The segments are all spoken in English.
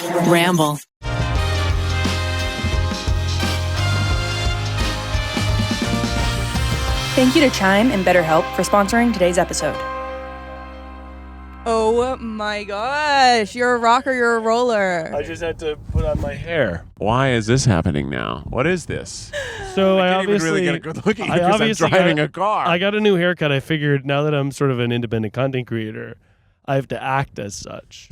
Ramble. Thank you to Chime and BetterHelp for sponsoring today's episode. Oh my gosh, you're a rocker, you're a roller. I just had to put on my hair. Why is this happening now? What is this? So I can't even really get a good look at you because I'm driving a car. I got a new haircut. I figured now that I'm sort of an independent content creator, I have to act as such.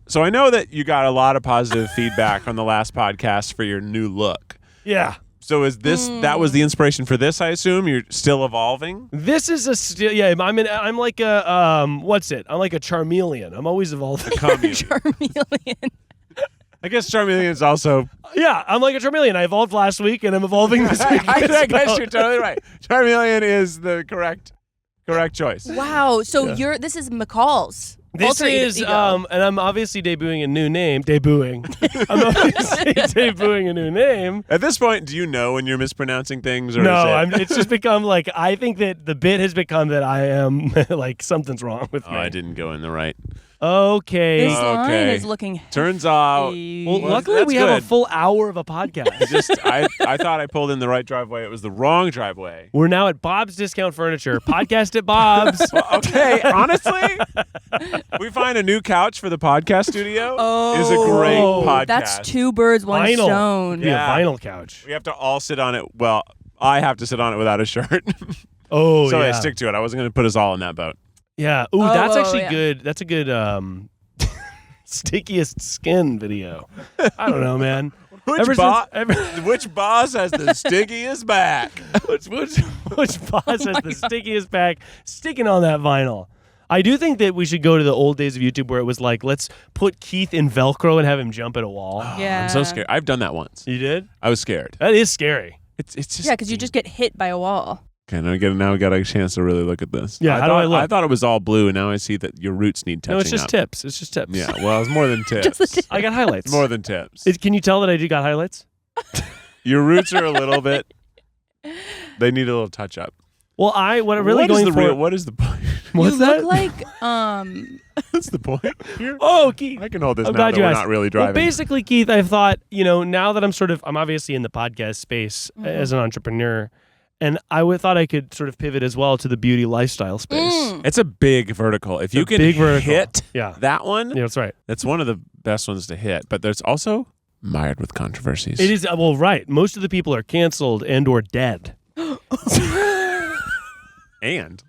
So I know that you got a lot of positive feedback on the last podcast for your new look. Yeah. So is this that was the inspiration for this? I assume you're still evolving. This is I'm like a what's it? I'm like a charmeleon. I'm always evolving. Charmeleon. I guess charmeleon is also. Yeah, I'm like a charmeleon. I evolved last week, and I'm evolving this week. I guess you're totally right. Charmeleon is the correct choice. Wow. So this is McCall's. This is, and I'm obviously debuting a new name. I'm obviously debuting a new name. At this point, do you know when you're mispronouncing things? Or No, it's just become like, I think that the bit has become that I am, like, something's wrong with me. I didn't go in the right. Okay. This line is looking Turns out. Well, luckily we have a full hour of a podcast. I thought I pulled in the right driveway. It was the wrong driveway. We're now at Bob's Discount Furniture. Podcast at Bob's. Okay, honestly, we find a new couch for the podcast studio is a great podcast. That's two birds, one stone. Yeah, a vinyl couch. We have to all sit on it. Well, I have to sit on it without a shirt. So I stick to it. I wasn't going to put us all in that boat. Yeah. Ooh, that's actually good. That's a good stickiest skin video. I don't know, man. Which boss has the stickiest back? Which boss has the stickiest back sticking on that vinyl? I do think that we should go to the old days of YouTube where it was like, let's put Keith in Velcro and have him jump at a wall. Yeah. I'm so scared. I've done that once. You did? I was scared. That is scary. It's just because you just get hit by a wall. Okay, now we got a chance to really look at this. Yeah, how do I look? I thought it was all blue, and now I see that your roots need touching up. No, it's just tips. It's just tips. Yeah, well, it's more than tips. I got highlights. More than tips. Can you tell that I do got highlights? Your roots are a little bit. They need a little touch up. Well, what is the point? What's that? You look like What's the point here? Oh, Keith. I can hold this I'm now glad that you we're asked. not really driving. Well, basically, Keith, I've thought, now that I'm obviously in the podcast space as an entrepreneur, and I thought I could sort of pivot as well to the beauty lifestyle space. It's a big vertical. If you can hit that one, yeah, that's right. That's one of the best ones to hit. But there's also mired with controversies. It is, well, right. Most of the people are canceled and or dead. And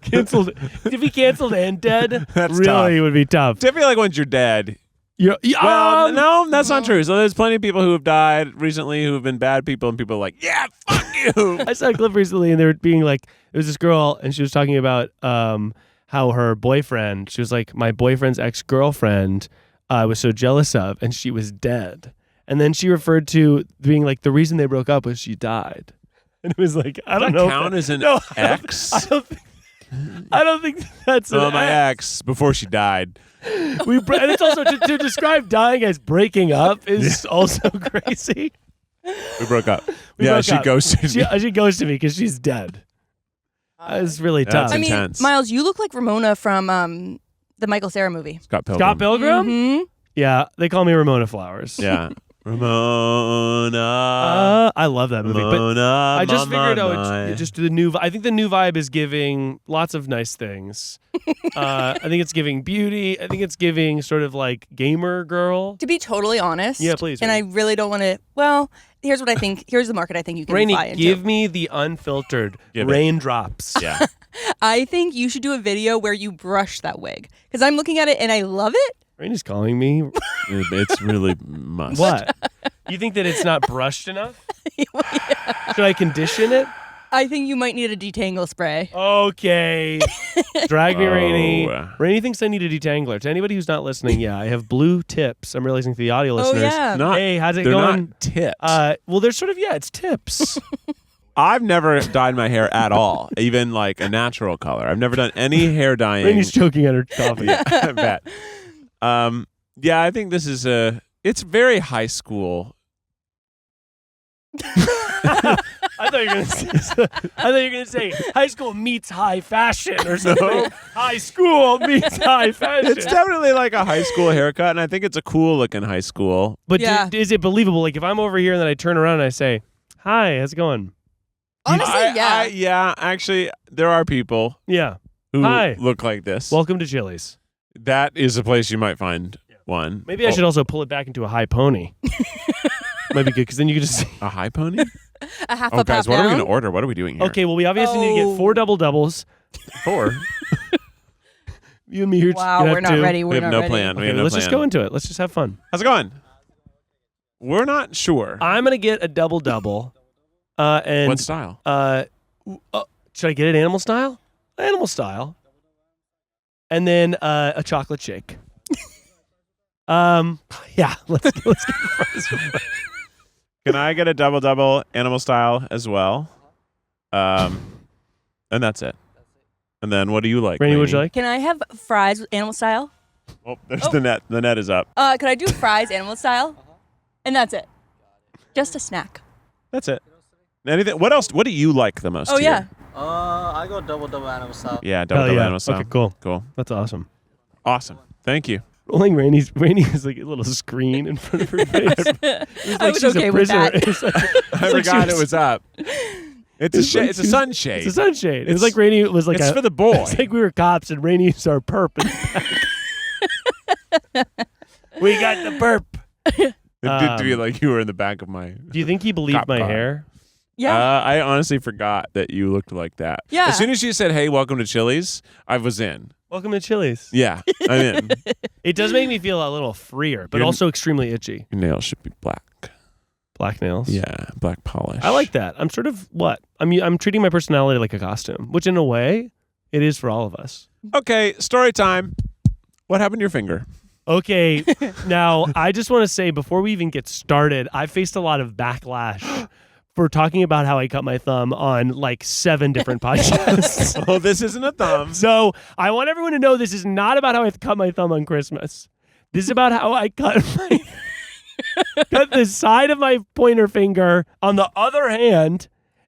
canceled. To be canceled and dead, that's really tough. would be tough. I feel like once you're dead. No, that's not true. So there's plenty of people who have died recently who have been bad people, and people are like, yeah, fuck you. I saw a clip recently, and they were being like, it was this girl, and she was talking about how her boyfriend, she was like, my boyfriend's ex-girlfriend I was so jealous of, and she was dead. And then she referred to being like, the reason they broke up was she died. And it was like, I don't know. Count as an ex? I don't think that's my ex before she died. And it's also to describe dying as breaking up is also crazy. We broke up. She ghosted me. She ghosted me because she's dead. It's really tough. I mean, Miles, you look like Ramona from the Michael Cera movie. Scott Pilgrim. Scott Pilgrim? Mm-hmm. Yeah, they call me Ramona Flowers. Yeah. Ramona. I love that movie. But I just figured I would just do the new. I think the new vibe is giving lots of nice things. I think it's giving beauty. I think it's giving sort of like gamer girl. To be totally honest. Yeah, please. And I really don't want to. Well, here's what I think. Here's the market I think you can buy Rainie, into. give me the unfiltered raindrops. Yeah. I think you should do a video where you brush that wig because I'm looking at it and I love it. Rainie's calling me. It's really must. What? You think that it's not brushed enough? Yeah. Should I condition it? I think you might need a detangle spray. Okay. Drag me, Rainie. Rainie thinks I need a detangler. To anybody who's not listening, I have blue tips. I'm realizing to the audio listeners. Yeah. Hey, how's it they're going? Not tips. Well, they're sort of, it's tips. I've never dyed my hair at all, even like a natural color. I've never done any hair dyeing. Rainie's choking on her coffee. Yeah, I bet. I think this is it's very high school. I thought you were gonna say high school meets high fashion or something. High school meets high fashion. It's definitely like a high school haircut, and I think it's a cool looking high school. But Yeah. is it believable? Like if I'm over here and then I turn around and I say, "Hi, how's it going?" Honestly, yeah. Yeah, actually, there are people Yeah. who Hi. look like this. Welcome to Chili's. That is a place you might find one. Maybe I should also pull it back into a high pony. Might be good because then you can just see. A high pony? A half Oh, up, guys, half what are we down. going to order? What are we doing here? Okay, well, we obviously need to get 4 double doubles. 4. You and me here. Wow, gonna we're have not to- ready. We We're have not no ready. plan. We Okay, have no let's plan. just go into it. Let's just have fun. How's it going? We're not sure. I'm gonna get a double double. And What style? should I get it animal style? Animal style. And then a chocolate shake. Yeah, let's get it first. Can I get a double animal style as well? And that's it. And then what do you like? Rainie, would you Rainie? like? Can I have fries animal style? Oh, there's the net. The net is up. Could I do fries animal style? And that's it. Just a snack. That's it. Anything? What else? What do you like the most? Oh, yeah. here? I got double animal style. Yeah, double Hell yeah. animal style. Okay, cool. Cool. That's awesome. Awesome. Thank you. Rolling Rainey is like a little screen in front of her face. It's I was okay with that. It's like, I forgot it was up. It's a like it's a she was- sunshade. It's a sunshade. It was like Rainey was like it's for the boy. It's like we were cops and Rainey's our perp. We got the perp. It did feel like you were in the back of my. Do you think he believed Cop my car. hair? Yeah. I honestly forgot that you looked like that. Yeah. As soon as you said, "Hey, welcome to Chili's," I was in. Welcome to Chili's. Yeah, I'm in. It does make me feel a little freer, but Your- also extremely itchy. Your nails should be black. Black nails. Yeah, black polish. I like that. I'm sort of I'm treating my personality like a costume, which in a way it is for all of us. Okay, story time. What happened to your finger? Okay, now I just want to say before we even get started, I faced a lot of backlash for talking about how I cut my thumb on like 7 different podcasts. Oh, this isn't a thumb. So I want everyone to know this is not about how I cut my thumb on Christmas. This is about how I cut the side of my pointer finger on the other hand.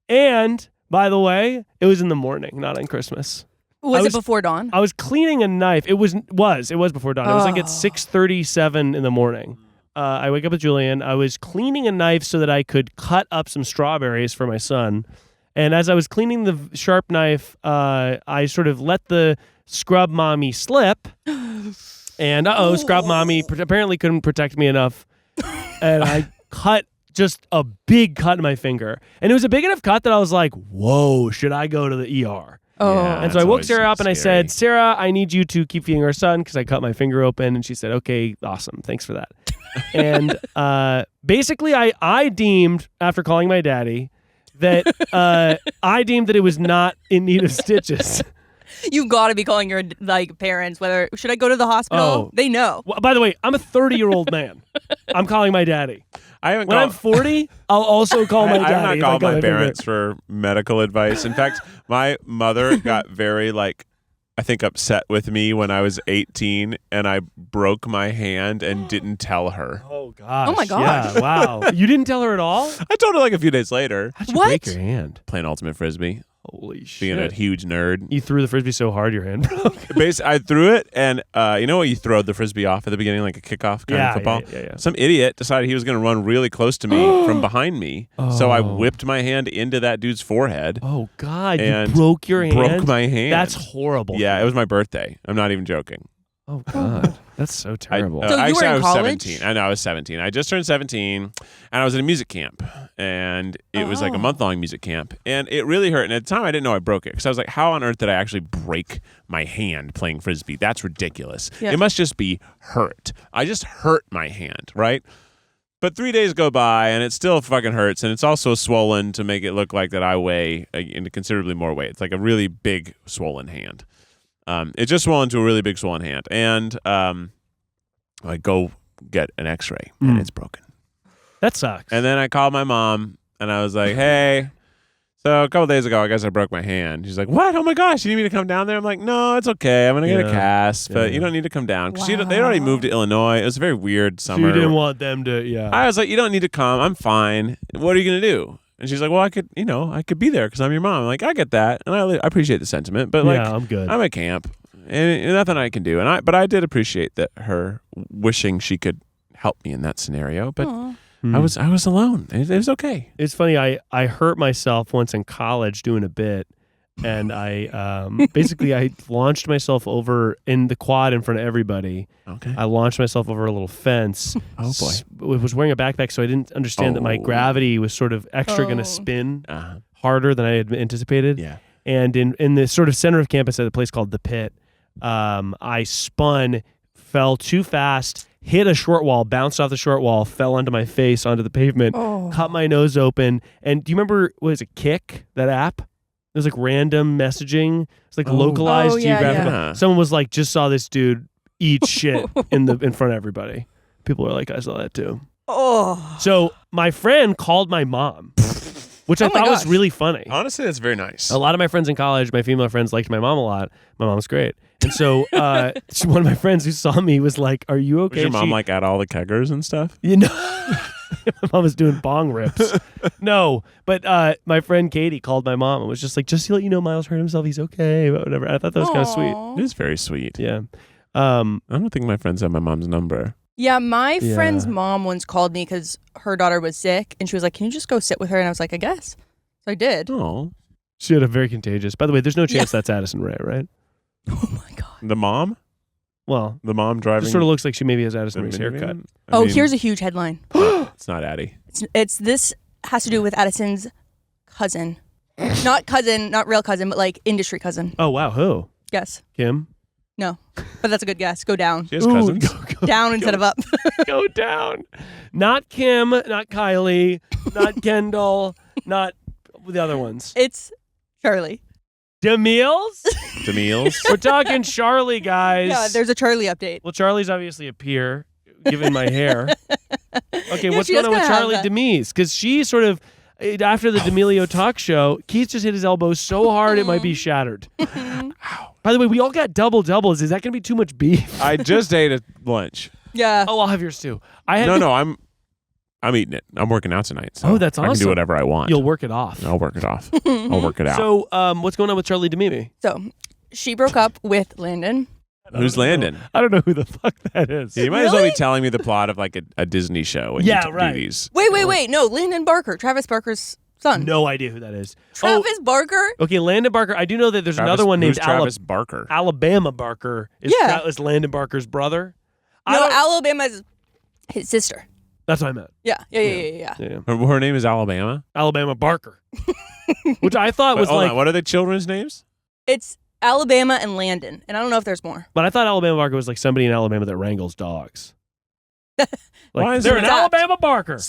And by the way, it was in the morning, not on Christmas. was I it before dawn? I was cleaning a knife. It was before dawn. It was like at 6:37 in the morning. I wake up with Julian. I was cleaning a knife so that I could cut up some strawberries for my son. And as I was cleaning the sharp knife, I sort of let the scrub mommy slip. And scrub mommy apparently couldn't protect me enough. And I cut just a big cut in my finger. And it was a big enough cut that I was like, whoa, should I go to the ER? Oh. Yeah. And so I That's woke always Sarah up and I scary. said, Sarah, I need you to keep feeding our son because I cut my finger open. And she said, okay, awesome. Thanks for that. And basically, I deemed, after calling my daddy, that I deemed that it was not in need of stitches. You've got to be calling your parents. Whether should I go to the hospital? Oh. They know. Well, by the way, I'm a 30-year-old man. I'm calling my daddy. I haven't When I'm 40, I'll also call my I daddy. have not if called cut my finger. parents for medical advice. In fact, my mother got very I think upset with me when I was 18 and I broke my hand and didn't tell her. Oh, gosh. Oh, my gosh. Yeah, wow. You didn't tell her at all? I told her a few days later. How'd you What? break your hand? Playing ultimate frisbee, Holy shit. being a huge nerd. You threw the frisbee so hard your hand broke. Basically, I threw it, and you know what? You throw the frisbee off at the beginning, like a kickoff kind of football. Yeah. Some idiot decided he was going to run really close to me from behind me, so I whipped my hand into that dude's forehead. Oh, God. And you broke your hand? Broke my hand. That's horrible. Yeah, it was my birthday. I'm not even joking. Oh, God. That's so terrible. So you were actually, in I was college? 17. I know, I was 17. I just turned 17, and I was at a music camp, and it was like a month-long music camp, and it really hurt. And at the time, I didn't know I broke it, because I was like, how on earth did I actually break my hand playing Frisbee? That's ridiculous. Yeah. It must just be hurt. I just hurt my hand, right? But 3 days go by, and it still fucking hurts, and it's also swollen to make it look like that I weigh considerably more weight. It's like a really big swollen hand. It just swollen to a really big swollen hand. And I go get an x-ray, and it's broken. That sucks. And then I called my mom, and I was like, hey, so a couple days ago, I guess I broke my hand. She's like, what? Oh, my gosh, you need me to come down there? I'm like, no, it's okay. I'm going to get a cast, but you don't need to come down. Because they'd already moved to Illinois. It was a very weird So summer. you didn't want them to, yeah. I was like, you don't need to come. I'm fine. What are you going to do? And she's like, well, I could be there because I'm your mom. I'm like, I get that, and I appreciate the sentiment, but like, yeah, I'm good. I'm at camp, and nothing I can do. But I did appreciate that her wishing she could help me in that scenario. But I was alone. It was okay. It's funny. I hurt myself once in college doing a bit, and I basically I launched myself over in the quad in front of everybody. Okay. I launched myself over a little fence. Oh boy. I was wearing a backpack, so I didn't understand that my gravity was sort of extra going to spin harder than I had anticipated. Yeah. And in the sort of center of campus at a place called the Pit, I spun, fell too fast, hit a short wall, bounced off the short wall, fell onto my face onto the pavement, cut my nose open. And do you remember, what is it, Kick, that app? It was like random messaging. It's like localized geographical. Yeah. Someone was like, just saw this dude eat shit in front of everybody. People were like, I saw that too. Oh. So my friend called my mom, which I thought was really funny. Honestly, that's very nice. A lot of my friends in college, my female friends, liked my mom a lot. My mom's great. And so one of my friends who saw me was like, are you okay? Was your mom like at all the keggers and stuff? You know, my mom was doing bong rips. No, but my friend Katie called my mom and was just like, just to let you know, Miles hurt himself. He's okay. Whatever. I thought that was kind of sweet. It is very sweet. Yeah. I don't think my friends have my mom's number. Yeah, my friend's mom once called me because her daughter was sick, and she was like, can you just go sit with her? And I was like, I guess. So I did. Oh. She had a very contagious. By the way, there's no chance that's Addison Rae, right? Oh my God. The mom? Well, the mom driving. It sort of looks like she maybe has Addison Rae's haircut. I mean, here's a huge headline. It's not Addie. It's this has to do with Addison's cousin. Not real cousin, but like industry cousin. Oh, wow. Who? Guess. Kim? No, but that's a good guess. Go down. She has cousins. Go down instead of up. Go down. Not Kim, not Kylie, not Kendall, not the other ones. It's Charlie. DeMille's? DeMille's? We're talking Charlie, guys. Yeah, there's a Charlie update. Well, Charlie's obviously a peer, given my hair. Okay, Yeah, what's she going does on with kinda have Charlie that. Demise? Because she sort of, after the D'Amelio talk show, Keith just hit his elbow so hard it might be shattered. By the way, we all got double doubles. Is that going to be too much beef? I just ate a lunch. Yeah. Oh, I'll have yours too. I had No, I'm eating it. I'm working out tonight. So Oh, that's I can awesome. do whatever I want. You'll work it off. I'll work it off. I'll work it out. So, what's going on with Charlie D'Amelio? So she broke up with Landon. Who's Landon? I don't know who the fuck that is. Yeah, you might as well Really? be telling me the plot of like a Disney show. When Yeah, you right. Do these. Wait. No, Landon Barker. Travis Barker's son. No idea who that is. Travis Barker? Okay, Landon Barker. I do know that there's another one named who's Travis Barker. Alabama Barker. Is is Landon Barker's brother? No, Alabama's his sister. That's what I meant. Yeah. Her name is Alabama. Alabama Barker. Which I thought was Hold like. on, what are the children's names? It's Alabama and Landon. And I don't know if there's more. But I thought Alabama Barker was like somebody in Alabama that wrangles dogs. Why is they're there an that? Alabama Barker.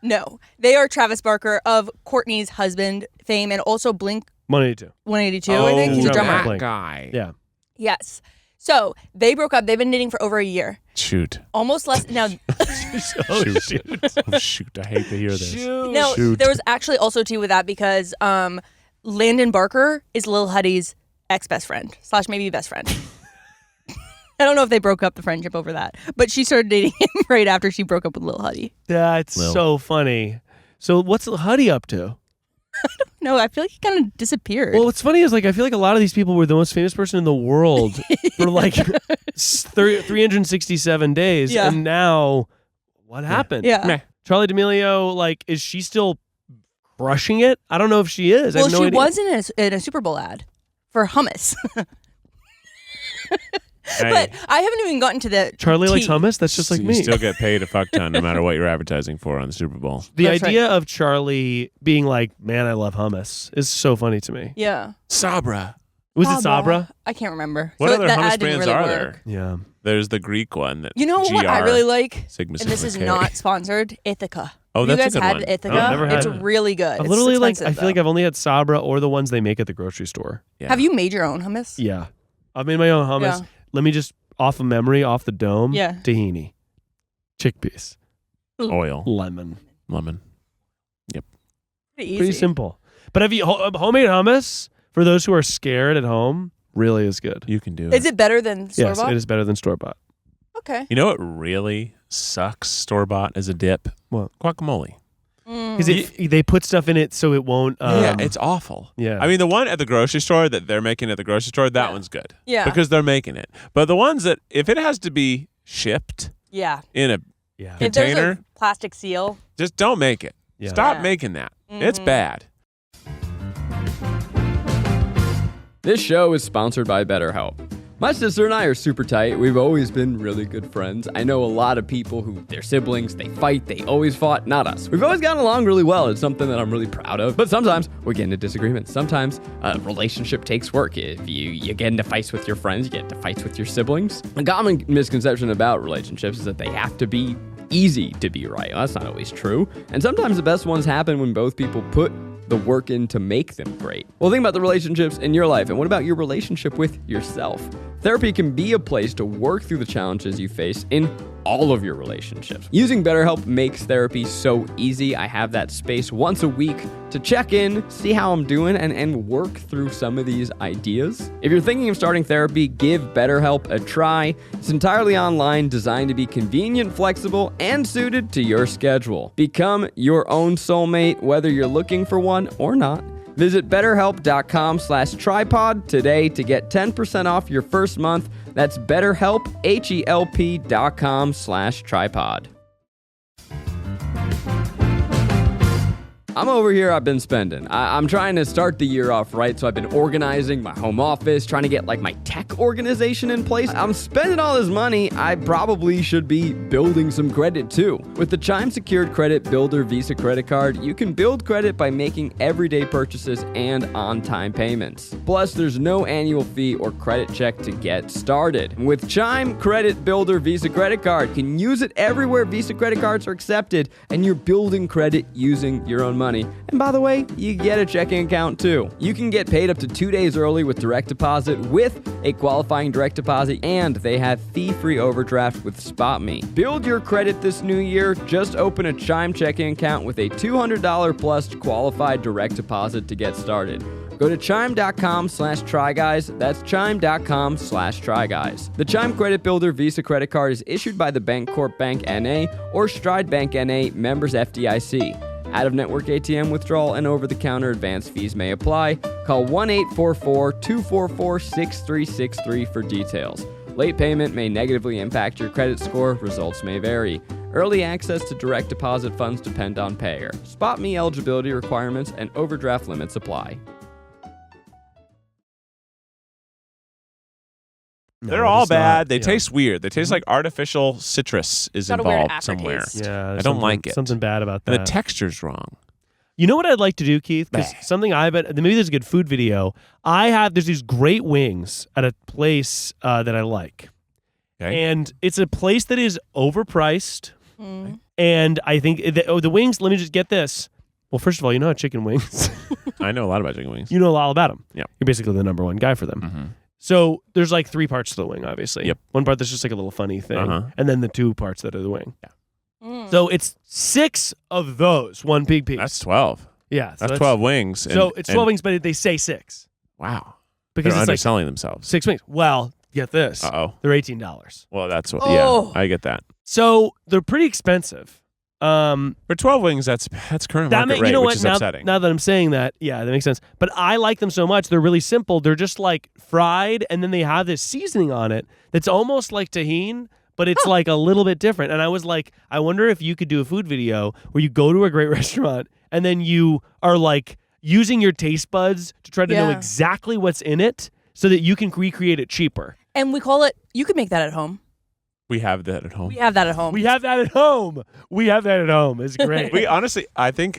No. They are Travis Barker of Courtney's husband fame and also Blink 182. 182, I think. He's a drummer. drummer. Blink. Guy. Yeah. Yes. So they broke up. They've been dating for over a year. Shoot. Almost less. Now, Oh, Shoot. shoot. Oh, shoot. I hate to hear this. no, Shoot. there was actually also tea with that because Landon Barker is Lil Huddy's ex-best friend / maybe best friend. I don't know if they broke up the friendship over that, but she started dating him right after she broke up with Lil Huddy. That's so funny. So what's Huddy up to? No, I feel like he kind of disappeared. Well, what's funny is like I feel like a lot of these people were the most famous person in the world for like 367 days, Yeah. and now what happened? Yeah. Meh. Charlie D'Amelio, like, is she still crushing it? I don't know if she is. I Well, have no she idea. was in a Super Bowl ad for hummus. Hey, But I haven't even gotten to the Charlie likes tea. hummus. That's just like you me. still get paid a fuck ton no matter what you're advertising for on the Super Bowl. The That's idea of Charlie being like, "Man, I love hummus," is so funny to me. Yeah. Sabra. Was it Sabra? I can't remember. What So other that hummus ad didn't brands really are work. there? Yeah. There's the Greek one that You know what I GR, really like? Sigma And this is Sigma K. not sponsored. Ithaca. Oh, Have you that's guys a good had one. Ithaca? Oh, never had it's it. really good. I've It's literally expensive, I feel like though. I've only had Sabra or the ones they make at the grocery store. Yeah. Have you made your own hummus? Yeah. I've made my own hummus. Yeah. Let me just, off of memory, off the dome, Yeah. tahini, chickpeas, Oil, lemon. lemon. Pretty easy. Pretty simple. But have you, homemade hummus, for those who are scared at home, really is good. You can do it. Is it better than store Yes, bought? it is better than store-bought. Okay. You know what really sucks store-bought as a dip? What? Guacamole. Because they put stuff in it so it won't. Yeah, it's awful. Yeah. I mean, the one at the grocery store that they're making at the grocery store, that one's good. Yeah. Because they're making it. But the ones that, if it has to be shipped Yeah. in a If there's container, a plastic seal. just don't make it. Yeah. Stop Yeah. making that. It's bad. This show is sponsored by BetterHelp. My sister and I are super tight. We've always been really good friends. I know a lot of people who, their siblings, they fight, they always fought, not us. We've always gotten along really well. It's something that I'm really proud of. But sometimes we get into disagreements. Sometimes a relationship takes work. If you get into fights with your friends, you get into fights with your siblings. A common misconception about relationships is that they have to be easy to be right. Well, that's not always true. And sometimes the best ones happen when both people put the work in to make them great. Well, think about the relationships in your life, and what about your relationship with yourself? Therapy can be a place to work through the challenges you face in all of your relationships. Using BetterHelp makes therapy so easy. I have that space once a week to check in, see how I'm doing, and work through some of these ideas. If you're thinking of starting therapy, give BetterHelp a try. It's entirely online, designed to be convenient, flexible, and suited to your schedule. Become your own soulmate, whether you're looking for one or not. Visit betterhelp.com/tripod today to get 10% off your first month. That's BetterHelp, HELP.com/tripod. I'm over here, I've been spending. I'm trying to start the year off right, so I've been organizing my home office, trying to get like my tech organization in place. I'm spending all this money, I probably should be building some credit too. With the Chime Secured Credit Builder Visa credit card, you can build credit by making everyday purchases and on-time payments. Plus, there's no annual fee or credit check to get started. With Chime Credit Builder Visa credit card, you can use it everywhere Visa credit cards are accepted, and you're building credit using your own money. And by the way, you get a checking account too. You can get paid up to 2 days early with direct deposit with a qualifying direct deposit, and they have fee-free overdraft with SpotMe. Build your credit this new year. Just open a Chime checking account with a $200 plus qualified direct deposit to get started. Go to chime.com/tryguys. That's chime.com/tryguys. The Chime Credit Builder Visa credit card is issued by the Bancorp Bank N.A. or Stride Bank N.A. members FDIC. Out-of-network ATM withdrawal and over-the-counter advance fees may apply. Call 1-844-244-6363 for details. Late payment may negatively impact your credit score. Results may vary. Early access to direct deposit funds depend on payer. SpotMe eligibility requirements and overdraft limits apply. No, They're all it's not. bad. They Yeah. taste weird. They taste like artificial citrus is Got a weird involved somewhere. aftertaste. Yeah, I there's don't something- like it. Something bad about that. And the texture's wrong. You know what I'd like to do, Keith? Because Bah. something I bet maybe there's a good food video. There's these great wings at a place that I like, Okay. and it's a place that is overpriced. And I think the wings. Let me just get this. Well, first of all, you know how chicken wings. I know a lot about chicken wings. You know all about them. Yeah. You're basically the number one guy for them. Mm-hmm. So there's like 3 parts to the wing, obviously. Yep. One part that's just like a little funny thing, Uh-huh. and then the 2 parts that are the wing. Yeah. So it's 6 of those, one big piece. That's 12. Yeah. So That's 12 wings. So it's 12 wings, but they say 6 Wow. because They're it's like underselling themselves. 6 wings. Well, get this. Uh-oh. They're $18. Well, that's what. Oh. Yeah, I get that. So they're pretty expensive. For 12 wings, that's current market rate, you know which what? is Now, upsetting. now that I'm saying that, yeah, that makes sense. But I like them so much. They're really simple. They're just like fried, and then they have this seasoning on it that's almost like tahini, but it's like a little bit different. And I was like, I wonder if you could do a food video where you go to a great restaurant and then you are like using your taste buds to try to know Yeah. exactly what's in it so that you can recreate it cheaper. And we call it, you could make that at home. we have that at home. We have that at home. We have that at home. We have that at home. It's great. We honestly, I think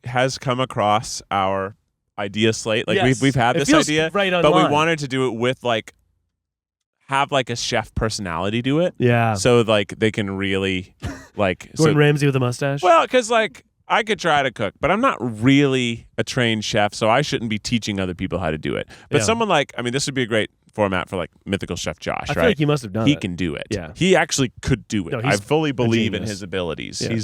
has come across our idea slate. Like Yes. we've had It this feels idea, right on but we line. wanted to do it with have like a chef personality do it. Yeah. So like they can really Gordon Ramsay with a mustache. Well, because I could try to cook, but I'm not really a trained chef, so I shouldn't be teaching other people how to do it. But Yeah. someone this would be a great format for mythical chef Josh, I right? feel like he must have done He it. can do it. Yeah. He actually could do it. No, I he's fully believe in genius. his abilities. Yeah.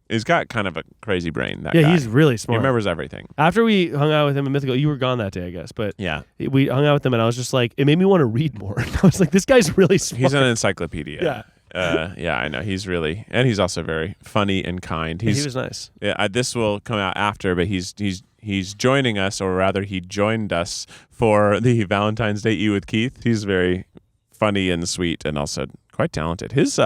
He's got kind of a crazy brain. That Yeah, guy. he's really He smart. remembers everything. After we hung out with him at Mythical, you were gone that day, I guess, but Yeah. we hung out with him, and I was just like, it made me want to read more. I was like, this guy's really smart. He's an encyclopedia. Yeah. Yeah, I know. He's also very funny and kind. He was nice. Yeah, this will come out after, but he's joining us, or rather, he joined us for the Valentine's Day Eat with Keith. He's very funny and sweet, and also quite talented. His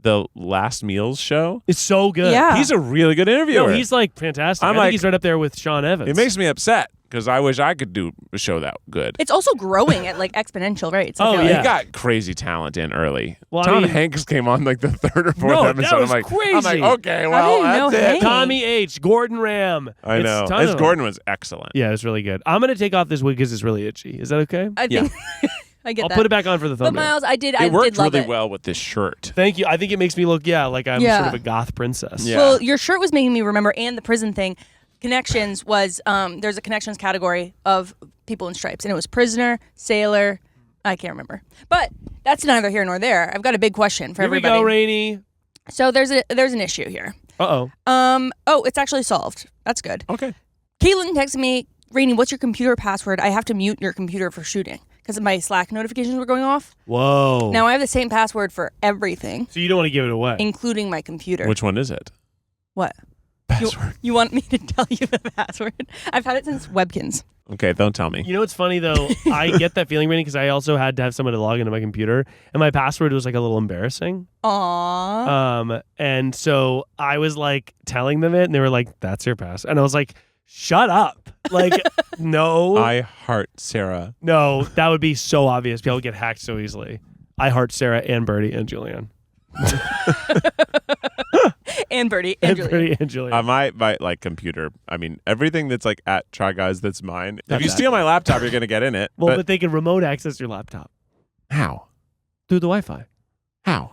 the Last Meals show, It's so good. Yeah. he's a really good interviewer. No, he's like fantastic. I I'm think like- he's right up there with Sean Evans. It makes me upset because I wish I could do a show that good. It's also growing at like exponential rates. I Oh, feel yeah. like. He got crazy talent in early. Well, I Tom mean- Hanks came on like the third or fourth No, that episode. was I'm like, crazy. okay, How well, do you know that's it. Hanks? Tommy H, Gordon Ram. I know. It's a ton of them. Gordon was excellent. Yeah, it's really good. I'm gonna take off this wig because it's really itchy. Is that okay? I think I get I'll that. put it back on for the But thumbnail. Miles, I did It worked love really it. well with this shirt. Thank you. I think it makes me look like I'm Yeah. sort of a goth princess. Yeah. Well, your shirt was making me remember, and the prison thing. Connections was there's a connections category of people in stripes, and it was prisoner, sailor. I can't remember, but that's neither here nor there. I've got a big question for Here we everybody. go, Rainie. So there's an issue here. Uh-oh. Oh, it's actually solved. That's good. Okay. Caitlin texted me, Rainie, what's your computer password? I have to mute your computer for shooting because my Slack notifications were going off. Whoa. Now I have the same password for everything, So you don't want to give it away. including my computer. Which one is it? What? Password. You want me to tell you the password? I've had it since Webkins. Okay, don't tell me. You know what's funny though? I get that feeling, Rainie, because I also had to have someone to log into my computer, and my password was like a little embarrassing. Aww. And so I was like telling them it, and they were like, "That's your password," and I was like, "Shut up!" Like, no, I heart Sarah. no, that would be so obvious. People get hacked so easily. I heart Sarah and Birdie and Julian. And Birdie and Julia. Birdie and Julian. My like computer. I mean, everything that's like at Try Guys that's mine. Not If you that. steal my laptop, you're gonna get in it. Well, but they can remote access your laptop how? through the Wi-Fi. How?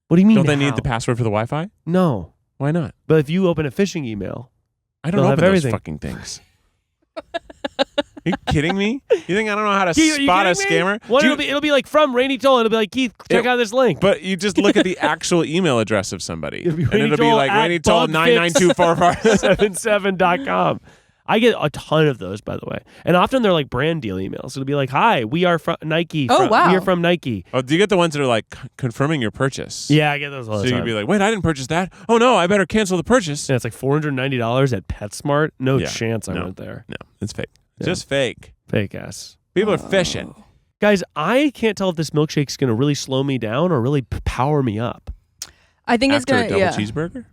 What do you mean? Don't they need how? the password for the Wi-Fi? No, Why not? but if you open a phishing email, I don't They'll have open those everything. fucking things. Are you kidding me? You think I don't know how to Keith, are you spot a kidding me? scammer? What Do you- it'll be like from Rainie Toll. It'll be like, Keith, check It- out this link. But you just look at the actual email address of somebody, It'll be and it'll be Rainie like Toll at Rainie Toll 99245. 77.com. I get a ton of those, by the way. And often they're like brand deal emails. It'll be like, hi, we are from Nike. Oh, wow. We are from Nike. Oh, do you get the ones that are like confirming your purchase? Yeah, I get those all So the you time. could be like, wait, I didn't purchase that. Oh no, I better cancel the purchase. Yeah, it's like $490 at PetSmart. No Yeah. chance I No. went there. No, it's fake. Yeah. Just fake. Fake ass. People are fishing. Guys, I can't tell if this milkshake's going to really slow me down or really power me up. I think it's After gonna a double yeah. cheeseburger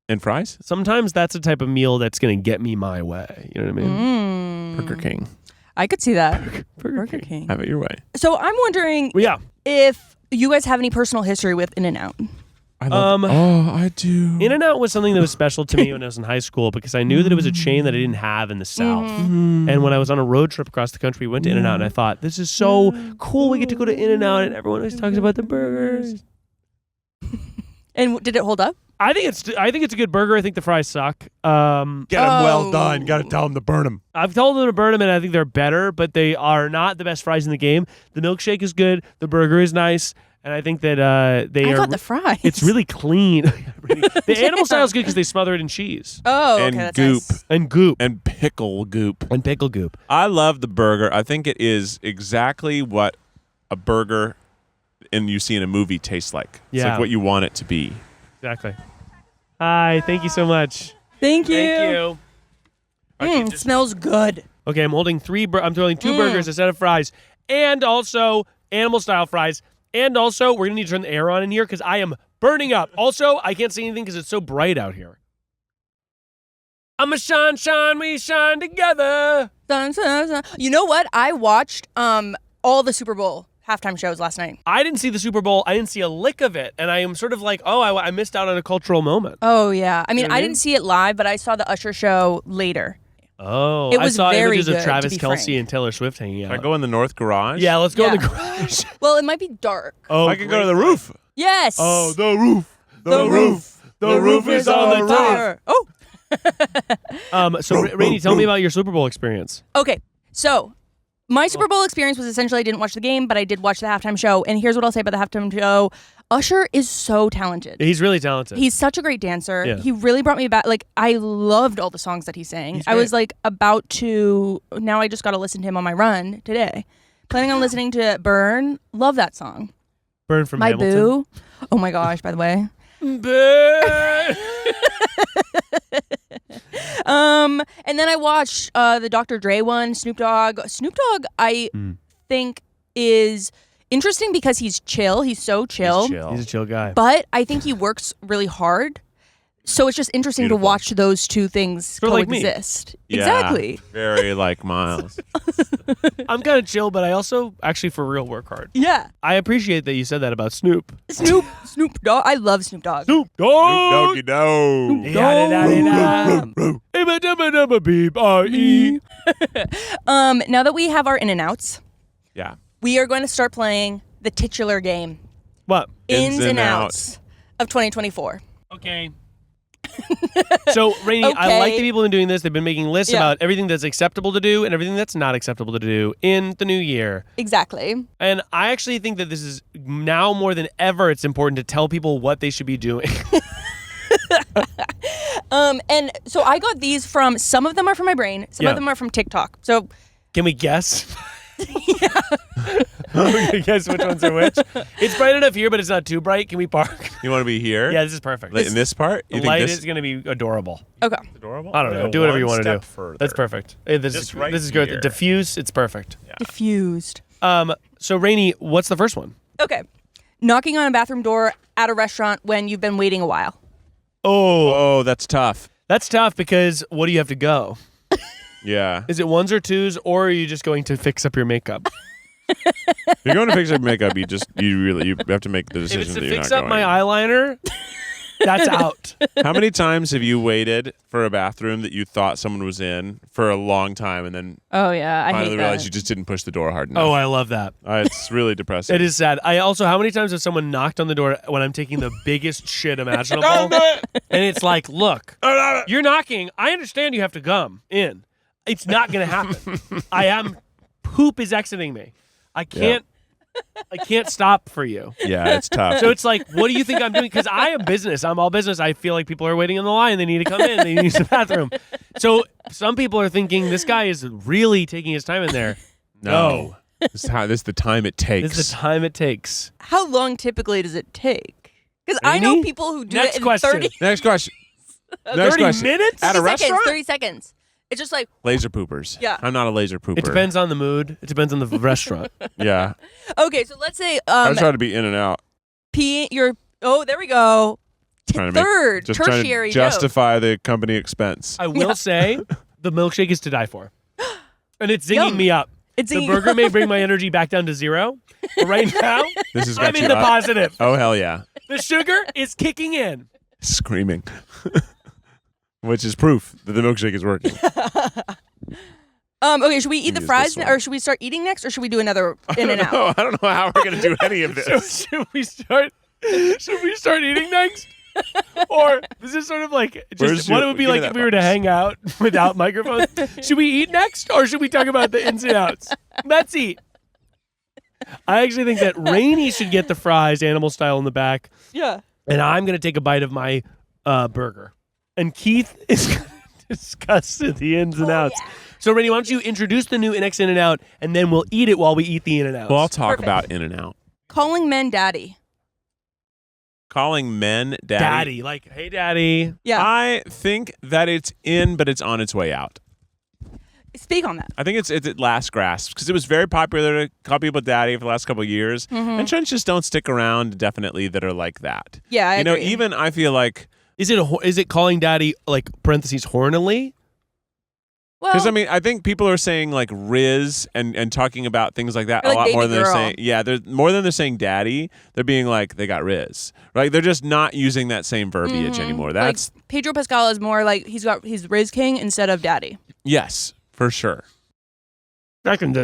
and fries. Sometimes that's the type of meal that's going to get me my way. You know what I mean? Mm. Burger King. I could see that. Burger Burger King. Have it your way. So I'm wondering Well, yeah. if you guys have any personal history with In-N-Out. I love oh, I do. In-N-Out was something that was special to me when I was in high school because I knew that it was a chain that I didn't have in the South. Mm-hmm. And when I was on a road trip across the country, we went to In-N-Out, and I thought, this is so cool. We get to go to In-N-Out, and everyone always talks about the burgers. And did it hold up? I think it's a good burger. I think the fries suck. Get them well Oh. done. Got to tell them to burn them. I've told them to burn them, and I think they're better, but they are not the best fries in the game. The milkshake is good. The burger is nice. And I think that they I are. got the fries. It's really clean. The animal style is good because they smother it in cheese Oh, okay, And that's goop. nice. and goop And pickle goop. and pickle goop. I love the burger. I think it is exactly what a burger you see in a movie tastes like. It's Yeah. like what you want it to be. Exactly. Hi, thank you so much. Thank you. Thank you. It smells good. Okay, I'm holding I'm throwing two burgers, a set of fries, and also animal style fries. And also, we're gonna need to turn the air on in here because I am burning up. Also, I can't see anything because it's so bright out here. I'm a shine, we shine together. Dun, dun, dun. You know what? I watched all the Super Bowl halftime shows last night. I didn't see the Super Bowl. I didn't see a lick of it, and I am sort of like, oh, I missed out on a cultural moment. Oh yeah. I mean, You know what I I mean? didn't see it live, but I saw the Usher show later. Oh, It was I saw very images good, of to Travis be Kelce frank. and Taylor Swift hanging Can I out. go in the North Garage? Yeah, let's go in the Yeah. garage. Well, it might be dark. Oh, I can go to the great. roof. Yes. Oh, the roof. The roof. The roof is on the top. Oh. So, Rainie, tell me about your Super Bowl experience. Okay. So, my Super Bowl experience was essentially I didn't watch the game, but I did watch the halftime show. And here's what I'll say about the halftime show. Usher is so talented. He's really talented. He's such a great dancer. Yeah. He really brought me back. Like, I loved all the songs that he sang. He's I was great. like about to, now I just got to listen to him on my run today. Planning on listening to Burn. Love that song. Burn from My Hamilton. boo. Oh my gosh, by the way. Burn. And then I watched the Dr. Dre one, Snoop Dogg. Snoop Dogg, I think, is interesting because he's chill. He's so chill. He's a chill guy. But I think he works really hard. So it's just interesting to watch those two things Sort of like me. coexist. Yeah, Exactly. Very like Miles. I'm kind of chill, but I also actually for real work hard. Yeah. I appreciate that you said that about Snoop. Snoop Dogg. I love Snoop Dogg. Snoop Dogg. Doggy dog. B-R-E. Now that we have our in and outs, Yeah. we are going to start playing the titular game, What? ins and outs of 2024. Okay. So, Rainie, I like Okay. the people who are doing this. They've been making lists Yeah. about everything that's acceptable to do and everything that's not acceptable to do in the new year. Exactly. And I actually think that this is now more than ever, it's important to tell people what they should be doing. And so I got these from, some of them are from my brain, some Yeah. of them are from TikTok. So Can we guess? Yeah. Guess which ones are which? It's bright enough here, but it's not too bright. Can we park? You want to be here? Yeah, this is perfect. In this part? The You light think this is going to be adorable. okay. adorable? I don't know. Do whatever you want to do. Further. That's perfect. Hey, this Just is right this is good. here. Diffuse. It's perfect. Diffused. So Rainie, what's the first one? Okay. Knocking on a bathroom door at a restaurant when you've been waiting a while. Oh, that's tough. That's tough because what do you have to go? Yeah. Is it ones or twos, or are you just going to fix up your makeup? If you're going to fix up makeup, you have to make the If decision it's to that you're fix not up going. my eyeliner, that's out. How many times have you waited for a bathroom that you thought someone was in for a long time and then Oh, yeah. I finally hate realized that. you just didn't push the door hard enough? Oh, I love that. It's really depressing. It is sad. I also, how many times has someone knocked on the door when I'm taking the biggest shit imaginable? And it's like, look, you're knocking. I understand you have to come in. It's not going to happen. Poop is exiting me. I can't stop for you. Yeah, it's tough. So it's like, what do you think I'm doing? Because I am business. I'm all business. I feel like people are waiting in the line. They need to come in. They use the bathroom. So some people are thinking this guy is really taking his time in there. No. This is the time it takes. This is the time it takes. How long typically does it take? Because I know Rainie? people who do Next it in question. 30 Next question. 30 minutes? At a 30 seconds, restaurant? 30 seconds. It's just like, Laser poopers. Yeah. I'm not a laser pooper. It depends on the mood. It depends on the restaurant. Yeah. okay, so let's say I try to be in and out. there we go. Trying to Third, just trying tertiary to justify the company expense. I will say the milkshake is to die for. And it's zinging Yum. me up. It's The zinging- burger may bring my energy back down to zero. But right now, This has got I'm you in the up. positive. Oh, hell yeah. The sugar is kicking in. Screaming. Which is proof that the milkshake is working. Okay, should we eat the Use fries this one. or should we start eating next or should we do another in and out? I don't know how we're going to do any of So this. should we start eating next? Or this is sort of like Where's just what your- it would be give me like that if we were to box. hang out without microphones. Should we eat next or should we talk about the ins and outs? Let's eat. I actually think that Rainie should get the fries animal style in the back, Yeah. and I'm going to take a bite of my burger. And Keith is going to discuss the ins and outs. So, Rainie, why don't you introduce the new NX In-N-Out, and then we'll eat it while we eat the In-N-Outs. Well, I'll talk Perfect. about in and out. Calling men daddy. Calling men daddy. Daddy, like, hey, daddy. Yeah. I think that it's in, but it's on its way out. Speak on that. I think it's at last grasp because it was very popular to call people daddy for the last couple of years. And trends just don't stick around definitely that are like that. Yeah, I You know, agree. even I feel like, Is it calling daddy, like, parentheses, hornily? Well, because I mean, I think people are saying like Rizz and talking about things like that Or a like lot more baby than they're girl. saying. Yeah, they're more than they're saying daddy. They're being like they got Rizz, right? They're just not using that same verbiage anymore. That's like Pedro Pascal is more like he's Rizz King instead of daddy. yes, for sure. I kind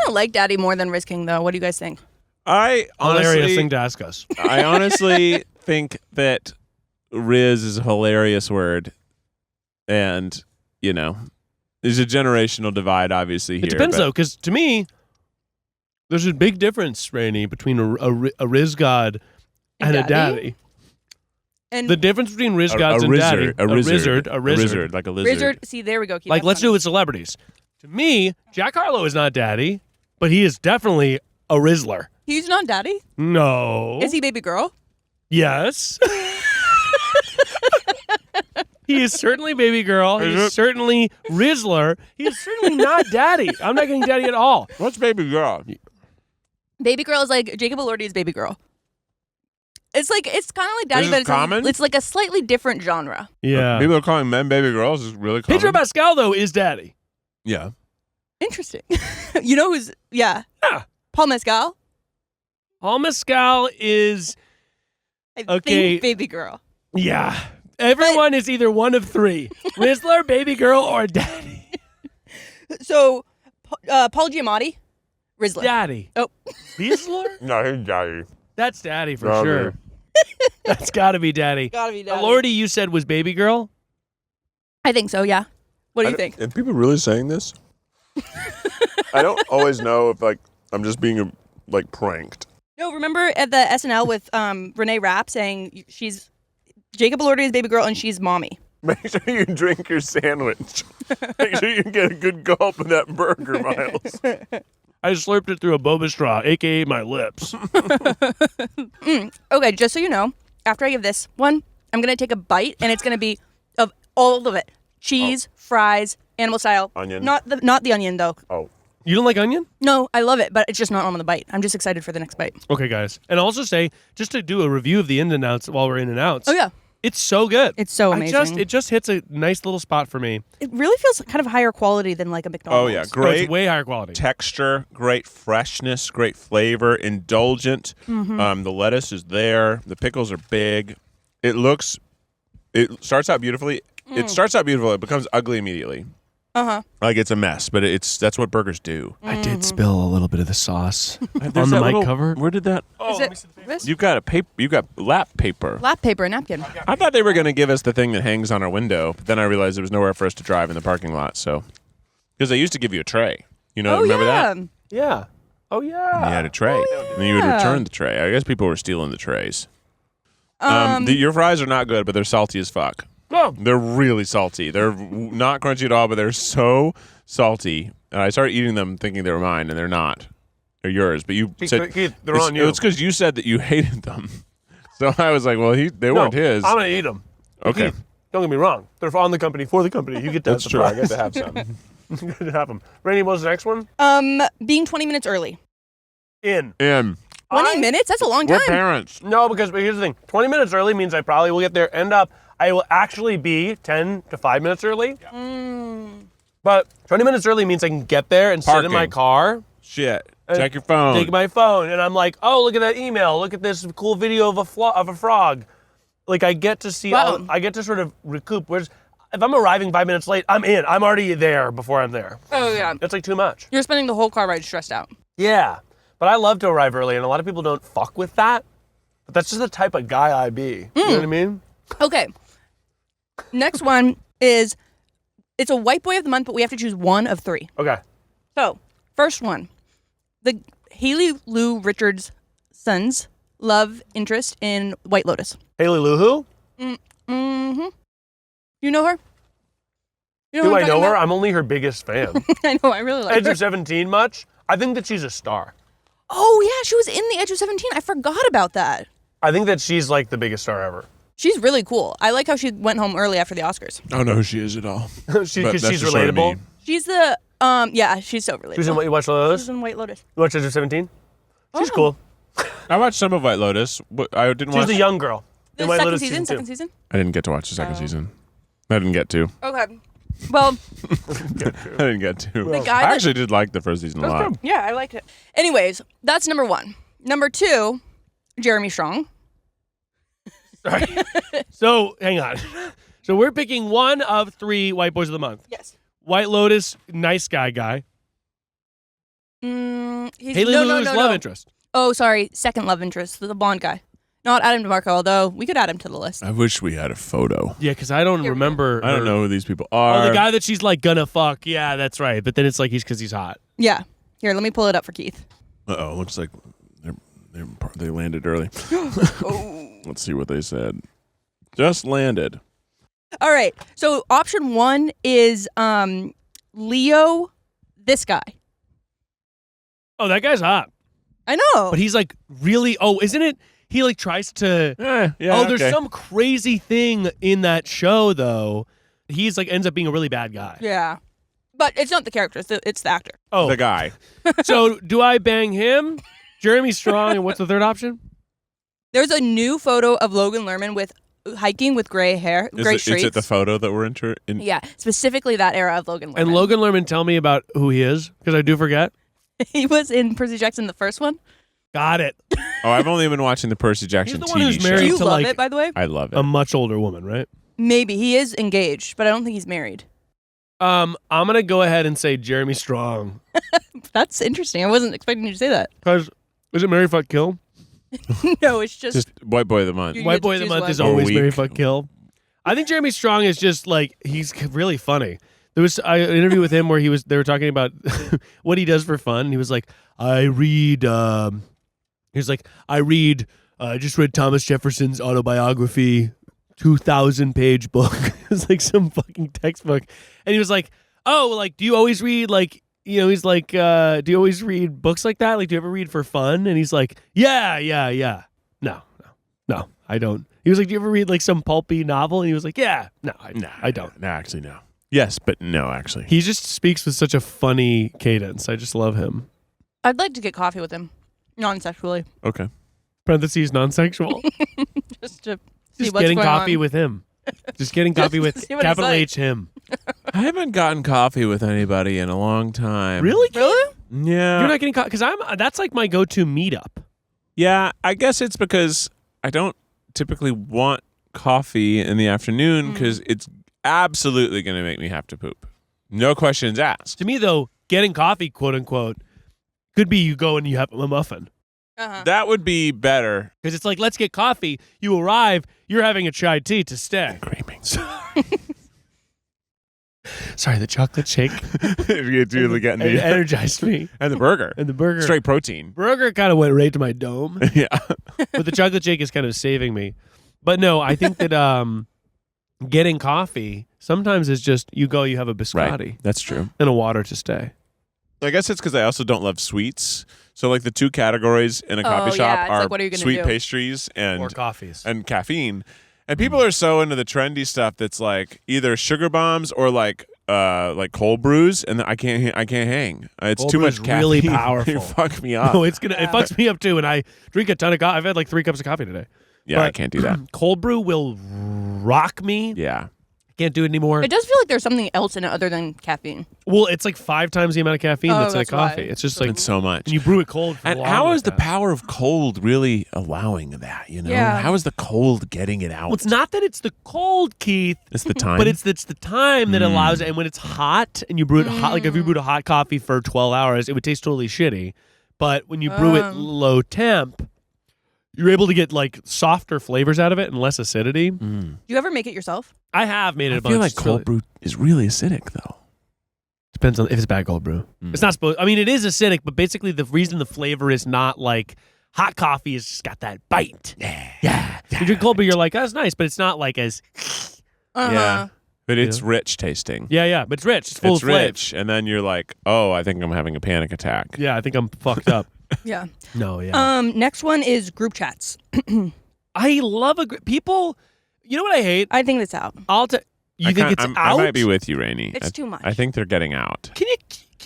of like daddy more than Rizz King though. What do you guys think? I Hilarious honestly, thing to ask us. I honestly think that Rizz is a hilarious word, and you know, there's a generational divide obviously here. It depends, but- though, because to me, there's a big difference, Rainie, between a Rizz God and a daddy. And The difference between Rizz A Gods and daddy. a rizzard, like a lizard. Rizard. See, there we go. Keith, Like, that's let's do funny. it with celebrities. To me, Jack Harlow is not daddy, but he is definitely a Rizzler. He's not daddy? No. Is he baby girl? Yes. He is certainly baby girl. He's certainly Rizzler. He is certainly not daddy. I'm not getting daddy at all. What's baby girl? Baby girl is like Jacob Elordi's baby girl. It's kind of like daddy, This but is common? it's like a slightly different genre. Yeah. People are calling men baby girls. Is really common. Pedro Pascal, though, is daddy. Yeah. Interesting. You know who's, yeah. Yeah. Paul Mescal? Paul Mescal is, I Okay. think baby girl. yeah. Everyone is either one of three. Rizzler, baby girl, or daddy. So, Paul Giamatti? Rizzler. Daddy. Oh. Rizzler? No, he's daddy. That's daddy for Daddy. sure. That's got to be daddy. Gotta be daddy. Elordi, you said, was baby girl? I think so, yeah. What do you think? Are people really saying this? I don't always know if I'm just being pranked. No, remember at the SNL with Renee Rapp saying she's Jacob Elordi's baby girl and she's mommy. Make sure you drink your sandwich. Make sure you get a good gulp of that burger, Miles. I slurped it through a boba straw, a.k.a. my lips. Okay, just so you know, after I give this one, I'm going to take a bite, and it's going to be of all of it. Cheese, fries, animal style. Onion. Not the onion, though. Oh. You don't like onion? No, I love it, but it's just not on the bite. I'm just excited for the next bite. Okay, guys. And I'll also say, just to do a review of the in and outs while we're in and outs. Oh, yeah. It's so good. It's so amazing. It just hits a nice little spot for me. It really feels kind of higher quality than like a McDonald's. Oh, yeah. Oh, Great it's way higher quality. texture, great freshness, great flavor, indulgent. The lettuce is there. The pickles are big. It starts out beautifully. It starts out beautiful. It becomes ugly immediately. Uh-huh. Like it's a mess, but that's what burgers do. I did spill a little bit of the sauce There's on the that mic cover. Where did that? Is it this? You've got you got lap paper. Lap paper, a napkin. I thought they were going to give us the thing that hangs on our window, but then I realized there was nowhere for us to drive in the parking lot. So, because they used to give you a tray. You know, remember that? Yeah. Oh, yeah. You had a tray, and then you would yeah. return the tray. I guess people were stealing the trays. Your fries are not good, but they're salty as fuck. Oh. They're really salty. They're not crunchy at all, but they're so salty. And I started eating them thinking they were mine, and they're not. They're yours. But you said Keith, they're on you. It's because you said that you hated them. So I was like, well, they weren't his. I'm going to eat them. Okay. Keith, don't get me wrong. They're on the company, for the company. You get to have That's the true. I fries. get to have some. You get to have them. Rainie, what's the next one? Being 20 minutes early. In. 20 minutes? That's a long We're time. parents. No, because here's the thing. 20 minutes early means I probably will get there, end up. I will actually be 10 to 5 minutes early. But 20 minutes early means I can get there and sit in my Parking. car. Shit. Check your phone. Take my phone, and I'm like, oh, look at that email. Look at this cool video of a frog. Like, I get to see, Wow. I get to sort of recoup. Whereas if I'm arriving 5 minutes late, I'm in. I'm already there before I'm there. Oh, yeah. It's like too much. You're spending the whole car ride stressed out. Yeah. But I love to arrive early, and a lot of people don't fuck with that. But that's just the type of guy I be. You know what I mean? Okay. Next one is, it's a white boy of the month, but we have to choose one of three. Okay. So, first one. The Haley Lou Richards' son's love interest in White Lotus. Haley Lou who? Mm-hmm. You know her? You Do who I I'm know talking her? about? I'm only her biggest fan. I know, I really like Edge her. of 17 much? I think that she's a star. Oh, yeah, she was in the Edge of 17. I forgot about that. I think that she's like the biggest star ever. She's really cool. I like how she went home early after the Oscars. I don't know who she is at all. Because she's just sort of relatable. me. She's the, yeah, she's so relatable. She was in what you watched Lotus? She's in White Lotus. You watched Edge of 17? She's Oh. cool. I watched some of White Lotus. I didn't She's watch. the young girl. The in White second Lotus season? season Second 2. season? I didn't get to watch the second season. I didn't get to. Okay. Well, I didn't get to. The guy I that- actually did like the first season a lot. yeah, I liked it. Anyways, that's number one. Number two, Jeremy Strong. Sorry. So, hang on. So, we're picking one of three White Boys of the Month. Yes. White Lotus, nice guy. He's, Haley no, Lou's no, love no. interest. Oh, sorry. Second love interest, the blonde guy. Not Adam DeMarco, although we could add him to the list. I wish we had a photo. Yeah, because I don't remember. I don't know who these people are. Oh, the guy that she's like gonna fuck. Yeah, that's right. But then it's like because he's hot. Yeah. Here, let me pull it up for Keith. Uh-oh, looks like they landed early. Let's see what they said. Just landed. All right. So option one is Leo, this guy. Oh, that guy's hot. I know. But he's like really. Oh, isn't it? He like tries to. There's some crazy thing in that show though. He's like ends up being a really bad guy. Yeah. But it's not the character, it's the actor. Oh, the guy. So do I bang him, Jeremy Strong, and what's the third option? There's a new photo of Logan Lerman with hiking with gray hair, gray streaks. Is it the photo that we're in? Yeah, specifically that era of Logan Lerman. And Logan Lerman, tell me about who he is, because I do forget. He was in Percy Jackson, the first one. Got it. Oh, I've only been watching the Percy Jackson He's the TV one who's show. married Do you to love like it, by the way? I love it. a much older woman, right? Maybe. He is engaged, but I don't think he's married. I'm gonna go ahead and say Jeremy Strong. That's interesting. I wasn't expecting you to say that. Because is it Marry Fuck Kill? No, it's just White Boy of the Month. You White get to Boy of the choose Month one. is Or always week. Marry Fuck Kill. I think Jeremy Strong is just like he's really funny. There was an interview with him where they were talking about what he does for fun. He was like, I just read Thomas Jefferson's autobiography, 2,000-page book. It was like some fucking textbook. And he was like, oh, like, do you always read like, he's like, do you always read books like that? Like, do you ever read for fun? And he's like, yeah. No, I don't. He was like, do you ever read like some pulpy novel? And he was like, yeah. No, I don't. No, actually, no. Yes, but no, actually. He just speaks with such a funny cadence. I just love him. I'd like to get coffee with him, non-sexually, Okay. Parentheses, non-sexual. just to see Just what's getting going coffee on. with him. Just getting coffee with see what it's capital like. H him. I haven't gotten coffee with anybody in a long time. Really? Really? Yeah. You're not getting coffee? Because that's like my go-to meetup. Yeah, I guess it's because I don't typically want coffee in the afternoon because it's absolutely going to make me have to poop. No questions asked. To me, though, getting coffee, quote unquote, could be you go and you have a muffin. Uh-huh. That would be better. Because it's like, let's get coffee. You arrive, you're having a chai tea to stay. Screaming. Sorry, the chocolate shake It's really getting it me. energized me. And the burger. And the burger. Straight protein. Burger kind of went right to my dome. Yeah. But the chocolate shake is kind of saving me. But no, I think that getting coffee sometimes is just you go, you have a biscotti Right. That's true. and a water to stay. I guess it's because I also don't love sweets. So like the two categories in a coffee yeah, shop it's are like, what are you gonna sweet do? pastries Or coffees. and caffeine. And people are so into the trendy stuff that's like either sugar bombs or like cold brews, and I can't hang. It's Cold too brew much is caffeine. really powerful. You fuck me up. No, it fucks me up too. And I drink a ton of coffee. I've had like 3 cups of coffee today. Yeah, I But can't do that. Cold brew will rock me. Yeah. Can't do it anymore. It does feel like there's something else in it other than caffeine. Well, it's like 5 times the amount of caffeine Oh, that's in a that's why. coffee. It's just like It's so much. and you brew it cold. For And long how like is the that. power of cold really allowing that, you know? Yeah. How is the cold getting it out? Well, it's not that it's the cold, Keith, It's the time. but it's the time that allows it. And when it's hot and you brew it hot, like if you brewed a hot coffee for 12 hours, it would taste totally shitty. But when you brew it low temp, you're able to get like softer flavors out of it and less acidity. Do you ever make it yourself? I have made it I a bunch. feel like It's cold really- brew is really acidic though. Depends on if it's bad cold brew. It's not supposed. I mean, it is acidic, but basically the reason the flavor is not like hot coffee is just got that bite. Yeah. You drink cold brew, you're like, that's nice, but it's not like as. Uh-huh. Yeah. But it's Yeah. rich tasting. Yeah, but it's rich. It's full It's of flavor. rich. And then you're like, oh, I think I'm having a panic attack. Yeah, I think I'm fucked up. Yeah. No, yeah. Next one is group chats. I love people. You know what I hate? I think it's out. You think it's I out? might be with you, Rainie. It's too much. I think they're getting out. Can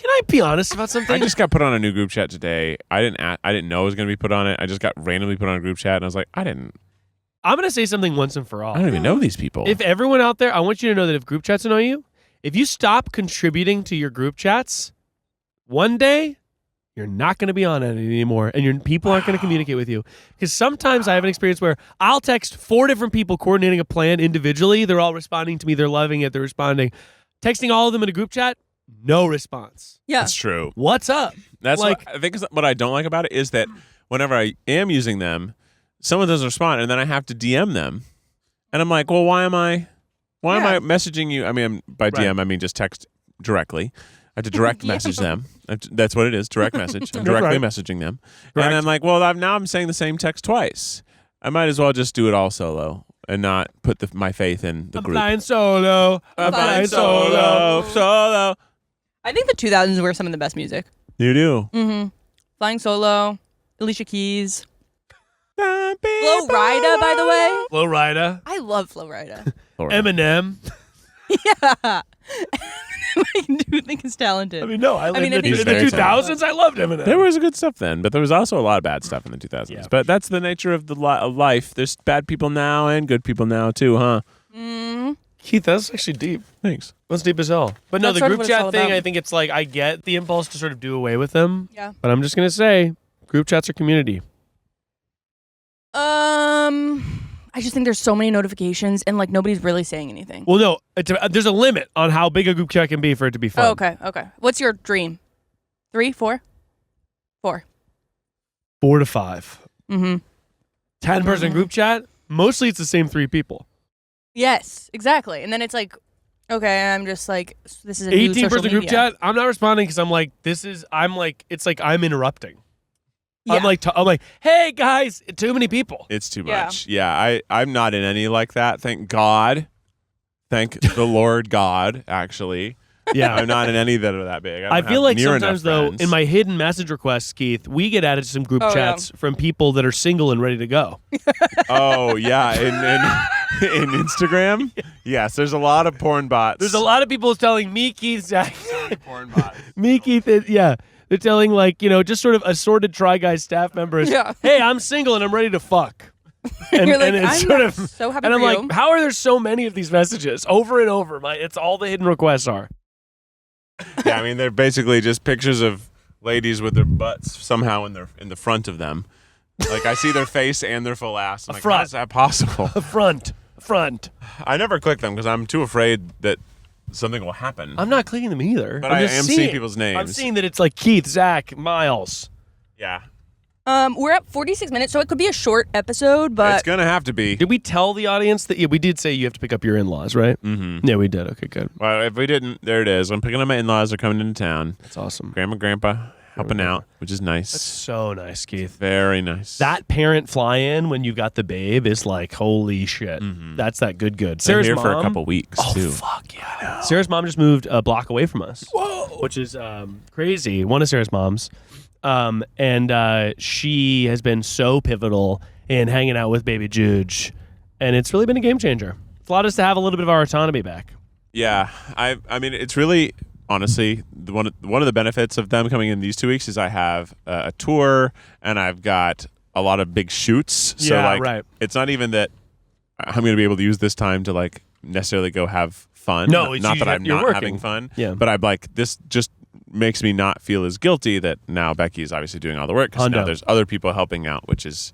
I be honest about something? I just got put on a new group chat today. I didn't know it was going to be put on it. I just got randomly put on a group chat, and I was like, I'm going to say something once and for all. I don't even know these people. If everyone out there, I want you to know that if group chats annoy you, if you stop contributing to your group chats, one day you're not going to be on it anymore, and your people aren't going to communicate with you. Because sometimes I have an experience where I'll text 4 different people coordinating a plan individually. They're all responding to me. They're loving it. They're responding. Texting all of them in a group chat, no response. Yeah. That's true. What's up? That's like, what I think. What I don't like about it is that whenever I am using them, someone doesn't respond, and then I have to DM them, and I'm like, well, why am I messaging you? I mean, by DM I mean just text directly. I have to direct message them. That's what it is, direct message. I'm directly messaging them. Correct. And I'm like, well, now I'm saying the same text twice. I might as well just do it all solo and not put my faith in the I'm group. flying solo. I'm flying solo. Solo. I think the 2000s were some of the best music. You do. Mm-hmm. Flying Solo. Alicia Keys. Flo Rida, by the way. Flo Rida. I love Flo Rida. Eminem. Yeah. I do think he's talented. I mean, no, I mean, I lived think in the he's very 2000s. I loved Eminem. There was good stuff then, but there was also a lot of bad stuff in the 2000s. Yeah, but that's the nature of of life. There's bad people now and good people now too, huh? Keith, that's actually deep. Thanks. That's deep as hell. But no, That's the sort of group what it's all chat thing, about. I think it's like, I get the impulse to sort of do away with them. Yeah. But I'm just going to say, group chats are community. I just think there's so many notifications and like nobody's really saying anything. Well, no, there's a limit on how big a group chat can be for it to be fun. Oh, okay. What's your dream? 3, 4? 4. 4 to 5. Mm-hmm. 10-person group chat, mostly it's the same 3 people. Yes, exactly. And then it's like, okay, I'm just like, this is a new social 18-person group media. chat, I'm not responding because I'm like, it's like I'm interrupting. Yeah. I'm like, hey guys, too many people. It's too Yeah. much. Yeah, I'm not in any like that. Thank God. Thank the Lord God, actually. Yeah. I'm not in any that are that big. I feel like near sometimes, enough though, friends. in my hidden message requests, Keith, we get added to some group Oh, chats from people that are single and ready to go. Oh, yeah. In Instagram? Yes, there's a lot of porn bots. There's a lot of people telling me, Keith, Zach, porn bots. me, Keith, yeah. They're telling, like, just sort of assorted Try Guys staff members, Yeah. hey, I'm single and I'm ready to fuck. And, You're like, and it's I'm sort of, so happy and I'm for like, you. how are there so many of these messages over and over? It's all the hidden requests are. Yeah, I mean, they're basically just pictures of ladies with their butts somehow in the front of them. Like, I see their face and their full ass. I'm like, front. how is that possible? A front. I never click them because I'm too afraid that something will happen. I'm not clicking them either. But I'm I just am seeing people's names. I'm seeing that it's like Keith, Zach, Miles. Yeah. We're at 46 minutes, so it could be a short episode, but It's going to have to be. Did we tell the audience that? Yeah, we did say you have to pick up your in-laws, right? Mm-hmm. Yeah, we did. Okay, good. Well, if we didn't, there it is. I'm picking up my in-laws. They're coming into town. That's awesome. Grandma, Grandpa helping out, which is nice. That's so nice, Keith. Very nice. That parent fly-in when you've got the babe is like, holy shit. That's that good. They're Sarah's here mom, for a couple weeks, oh, too. fuck yeah. Sarah's mom just moved a block away from us. Whoa. Which is crazy. One of Sarah's moms. And she has been so pivotal in hanging out with baby Juge. And it's really been a game changer. It's allowed us to have a little bit of our autonomy back. Yeah. I mean, it's really, honestly, one of the benefits of them coming in these 2 weeks is I have a tour and I've got a lot of big shoots. So, Yeah, like, right. it's not even that I'm going to be able to use this time to, like, necessarily go have fun. No, it's not that I'm you're not working. having fun. Yeah. But I'm like, this just makes me not feel as guilty that now Becky's obviously doing all the work because now Hundo. there's other people helping out, which is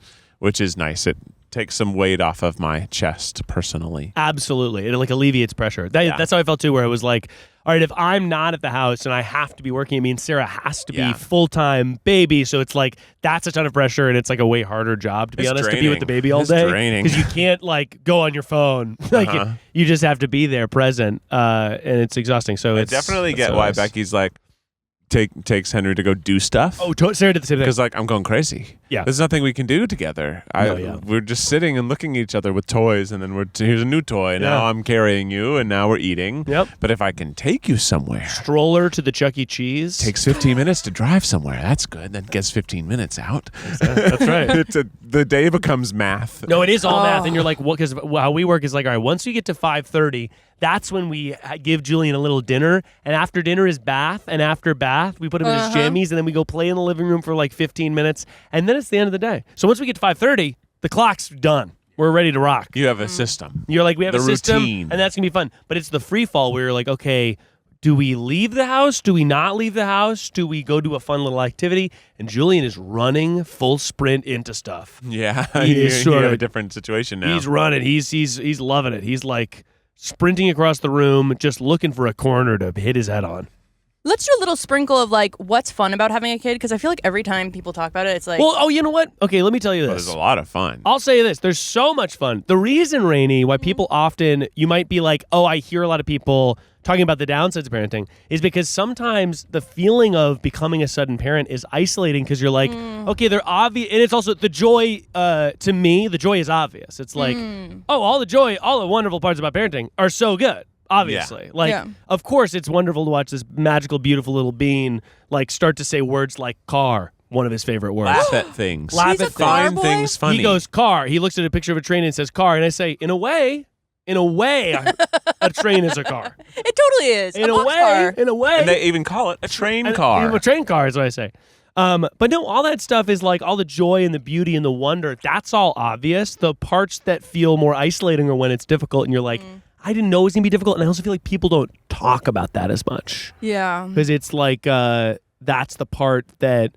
nice. It takes some weight off of my chest personally. Absolutely. It like alleviates pressure. That's how I felt too, where it was like, all right, if I'm not at the house and I have to be working, it means Sarah has to be full-time baby. So it's like, that's a ton of pressure and it's like a way harder job, to be It's honest, to be draining. with the baby all It's day. draining. Because you can't like go on your phone. Like you just have to be there present. And it's exhausting. So I it's definitely it's get so why nice. Becky's like takes Henry to go do stuff. Oh, Sarah did the same thing. Because like I'm going crazy. Yeah. There's nothing we can do together. We're just sitting and looking at each other with toys, and then here's a new toy. Now I'm carrying you, and now we're eating. Yep. But if I can take you somewhere, Stroller to the Chuck E. Cheese. takes 15 minutes to drive somewhere. That's good. Then gets 15 minutes out. That's right. The day becomes math. No, it is all math, and you're like, what? Because how we work is like, all right, once you get to 5:30, that's when we give Julian a little dinner, and after dinner is bath, and after bath, we put him in his jammies, and then we go play in the living room for like 15 minutes, and then it's the end of the day. So once we get to 5:30, the clock's done. We're ready to rock. You have a system. You're like, we have The a system, routine. and that's gonna be fun. But it's the free fall where you're like, okay, do we leave the house? Do we not leave the house? Do we go do a fun little activity? And Julian is running full sprint into stuff. Yeah. He is you sort have of- a different situation now. He's running. He's loving it. He's like sprinting across the room, just looking for a corner to hit his head on. let's do a little sprinkle of like what's fun about having a kid, because I feel like every time people talk about it, it's like, Well, oh, you know what? Okay, let me tell you Well, this. there's a lot of fun. I'll say this. There's so much fun. The reason, Rainie, why people often, you might be like, oh, I hear a lot of people talking about the downsides of parenting, is because sometimes the feeling of becoming a sudden parent is isolating because you're like, okay, they're obvious. And it's also the joy, to me, the joy is obvious. It's like, oh, all the wonderful parts about parenting are so good. Obviously. Like, Yeah. of course, it's wonderful to watch this magical, beautiful little being like start to say words like car, one of his favorite words. Laugh at things. He's a car Find boy? things funny. He goes, car. He looks at a picture of a train and says, car. And I say, in a way, a train is a car. It totally is. In a box way, car. in a way. And they even call it a train car. A train car is what I say. But no, all that stuff is like all the joy and the beauty and the wonder. That's all obvious. The parts that feel more isolating are when it's difficult and you're like, I didn't know it was going to be difficult. And I also feel like people don't talk about that as much. Yeah. Because it's like, that's the part that,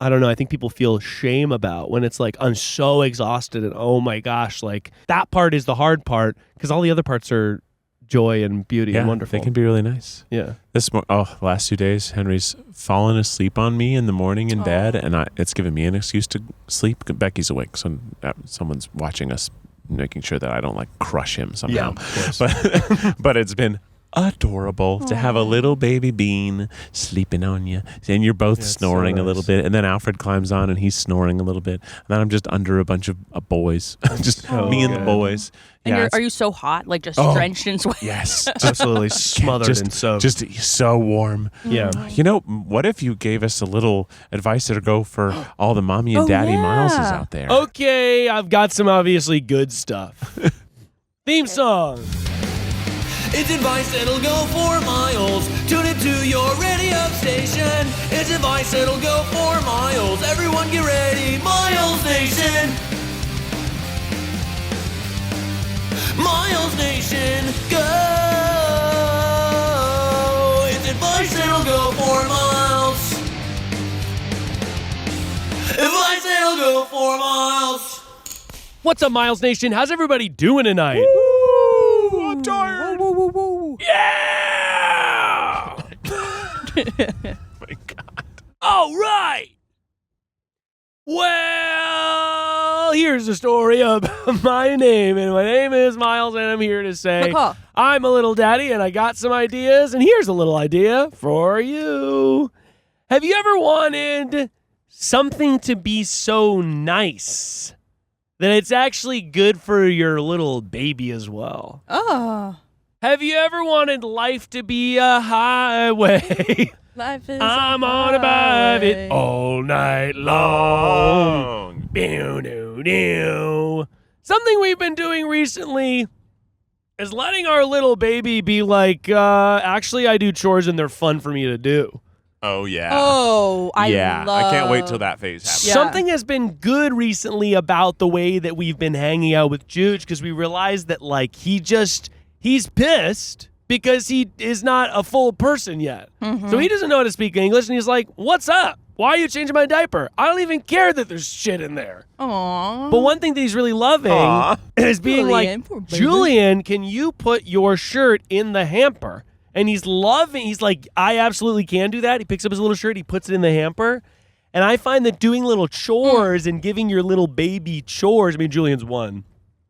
I don't know, I think people feel shame about when it's like, I'm so exhausted and oh my gosh, like that part is the hard part because all the other parts are joy and beauty and wonderful. They can be really nice. Yeah. The last 2 days, Henry's fallen asleep on me in the morning in bed, and it's given me an excuse to sleep. Becky's awake, so someone's watching us, making sure that I don't like crush him somehow. Yeah, but it's been adorable to have a little baby bean sleeping on you, and you're both snoring so a little nice. bit, and then Alfred climbs on and he's snoring a little bit, and then I'm just under a bunch of boys, just me and the good. boys. And are you so hot, like just drenched in sweat? Yes, Absolutely smothered just, and soaked. just so warm. Yeah. You know, what if you gave us a little advice to go for all the mommy and daddy Mileses out there? Okay, I've got some obviously good stuff. Theme song. It's advice that'll go for miles. Tune it to your radio station. It's advice that'll go for miles. Everyone get ready, Miles Nation. Miles Nation, go. It's advice that'll go for miles. Advice that'll go for miles. What's up, Miles Nation? How's everybody doing tonight? I'm tired. Yeah! My God. All right. Well, here's the story about my name. And my name is Miles, and I'm here to say Cool. I'm a little daddy, and I got some ideas. And here's a little idea for you. Have you ever wanted something to be so nice that it's actually good for your little baby as well? Oh. Have you ever wanted life to be a highway? Life is I'm on above it all night long. Beow-doo-doo. Something we've been doing recently is letting our little baby be like, actually, I do chores and they're fun for me to do. Oh, yeah. Oh, I can't wait till that phase happens. Yeah. Something has been good recently about the way that we've been hanging out with Juge because we realized that, like, he's pissed because he is not a full person yet. So he doesn't know how to speak English, and he's like, what's up? Why are you changing my diaper? I don't even care that there's shit in there. Aww. But one thing that he's really loving is being Julian, poor like, baby. Julian, can you put your shirt in the hamper? And he's like, I absolutely can do that. He picks up his little shirt, he puts it in the hamper. And I find that doing little chores and giving your little baby chores, I mean, Julian's one,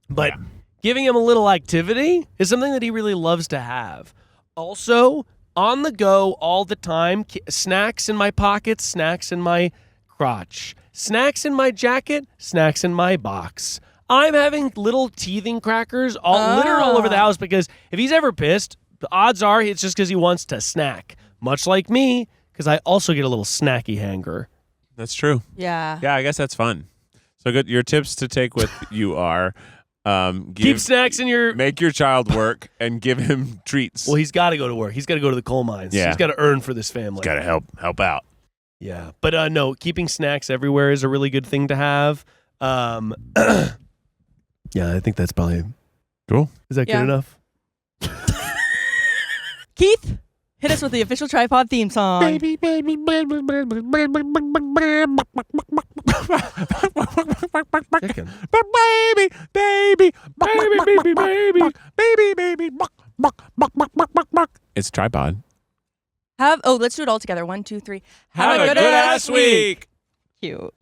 but giving him a little activity is something that he really loves to have. Also, on the go all the time, snacks in my pockets, snacks in my crotch, snacks in my jacket, snacks in my box. I'm having little teething crackers littered all over the house because if he's ever pissed, the odds are it's just because he wants to snack. Much like me, because I also get a little snacky hanger. That's true. Yeah. Yeah, I guess that's fun. So good. Your tips to take with you are Keep snacks in your... make your child work and give him treats. Well, he's got to go to work. He's got to go to the coal mines. Yeah. He's got to earn for this family. Got to help out. Yeah. But no, keeping snacks everywhere is a really good thing to have. Yeah, I think that's probably... Cool. Is that Yeah. good enough? Keith, hit us with the official Tripod theme song. Baby, baby, baby, Chicken. baby, baby, It's a tripod. Let's do it all together. 1, 2, 3. Have a good ass week. Cute.